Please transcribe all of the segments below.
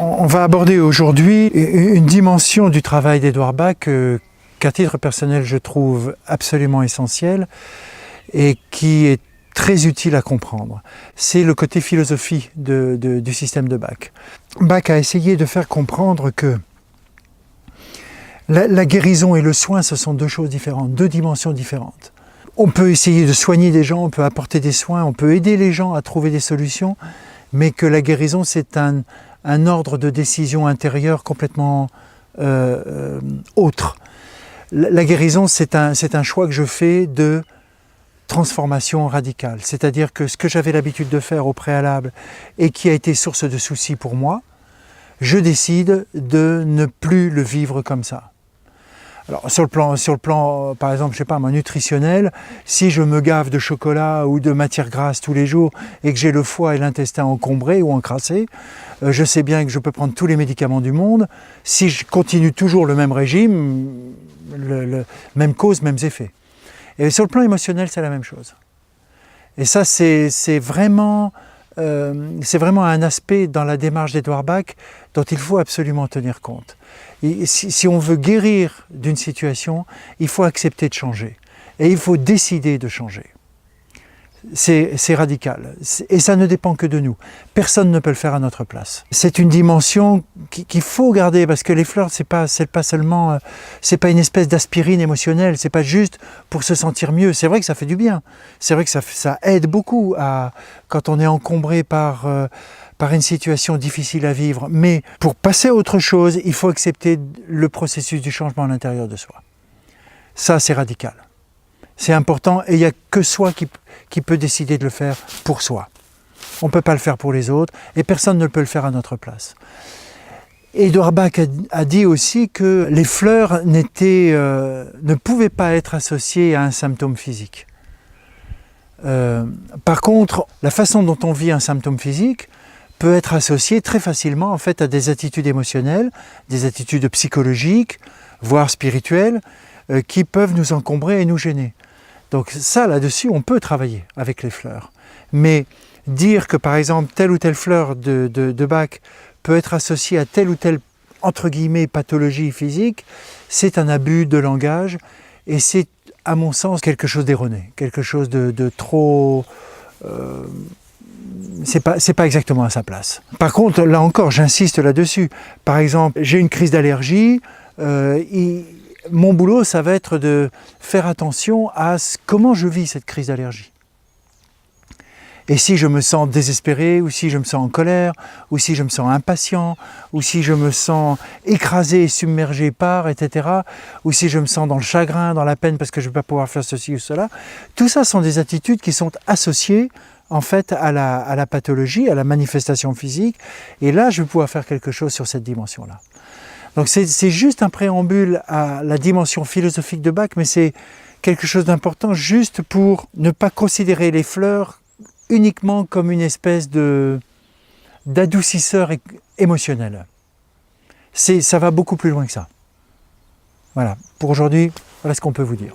On va aborder aujourd'hui une dimension du travail d'Edouard Bach qu'à titre personnel je trouve absolument essentielle et qui est très utile à comprendre. C'est le côté philosophie du système de Bach. Bach a essayé de faire comprendre que la guérison et le soin, ce sont deux choses différentes, deux dimensions différentes. On peut essayer de soigner des gens, on peut apporter des soins, on peut aider les gens à trouver des solutions, mais que la guérison, c'est un ordre de décision intérieure complètement autre. La guérison, c'est un choix que je fais de transformation radicale. C'est-à-dire que ce que j'avais l'habitude de faire au préalable et qui a été source de soucis pour moi, je décide de ne plus le vivre comme ça. Alors sur le plan, par exemple, je sais pas, nutritionnel, si je me gave de chocolat ou de matière grasse tous les jours et que j'ai le foie et l'intestin encombrés ou encrassés, je sais bien que je peux prendre tous les médicaments du monde. Si je continue toujours le même régime, même cause, mêmes effets. Et sur le plan émotionnel, c'est la même chose. Et ça, c'est vraiment un aspect dans la démarche d'Edouard Bach dont il faut absolument tenir compte. Et si on veut guérir d'une situation, il faut accepter de changer. Et il faut décider de changer. C'est radical. Et ça ne dépend que de nous. Personne ne peut le faire à notre place. C'est une dimension qu'il faut garder parce que les fleurs, c'est pas seulement, c'est pas une espèce d'aspirine émotionnelle. C'est pas juste pour se sentir mieux. C'est vrai que ça fait du bien. C'est vrai que ça aide beaucoup quand on est encombré par une situation difficile à vivre. Mais pour passer à autre chose, il faut accepter le processus du changement à l'intérieur de soi. Ça, c'est radical. C'est important et il n'y a que soi qui peut décider de le faire pour soi. On ne peut pas le faire pour les autres et personne ne peut le faire à notre place. Edouard Bach a dit aussi que les fleurs ne pouvaient pas être associées à un symptôme physique. Par contre, la façon dont on vit un symptôme physique peut être associée très facilement en fait, à des attitudes émotionnelles, des attitudes psychologiques, voire spirituelles, qui peuvent nous encombrer et nous gêner. Donc ça, là-dessus, on peut travailler avec les fleurs. Mais dire que, par exemple, telle ou telle fleur de Bach peut être associée à telle ou telle, entre guillemets, pathologie physique, c'est un abus de langage et c'est, à mon sens, quelque chose d'erroné, quelque chose de trop... c'est pas exactement à sa place. Par contre, là encore, j'insiste là-dessus. Par exemple, j'ai une crise d'allergie, mon boulot, ça va être de faire attention à comment je vis cette crise d'allergie. Et si je me sens désespéré, ou si je me sens en colère, ou si je me sens impatient, ou si je me sens écrasé et submergé par, etc., ou si je me sens dans le chagrin, dans la peine parce que je ne vais pas pouvoir faire ceci ou cela, tout ça sont des attitudes qui sont associées en fait à la pathologie, à la manifestation physique, et là je vais pouvoir faire quelque chose sur cette dimension-là. Donc c'est juste un préambule à la dimension philosophique de Bach, mais c'est quelque chose d'important juste pour ne pas considérer les fleurs uniquement comme une espèce d'adoucisseur émotionnel. Ça va beaucoup plus loin que ça. Voilà, pour aujourd'hui, voilà ce qu'on peut vous dire.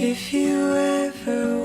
If you ever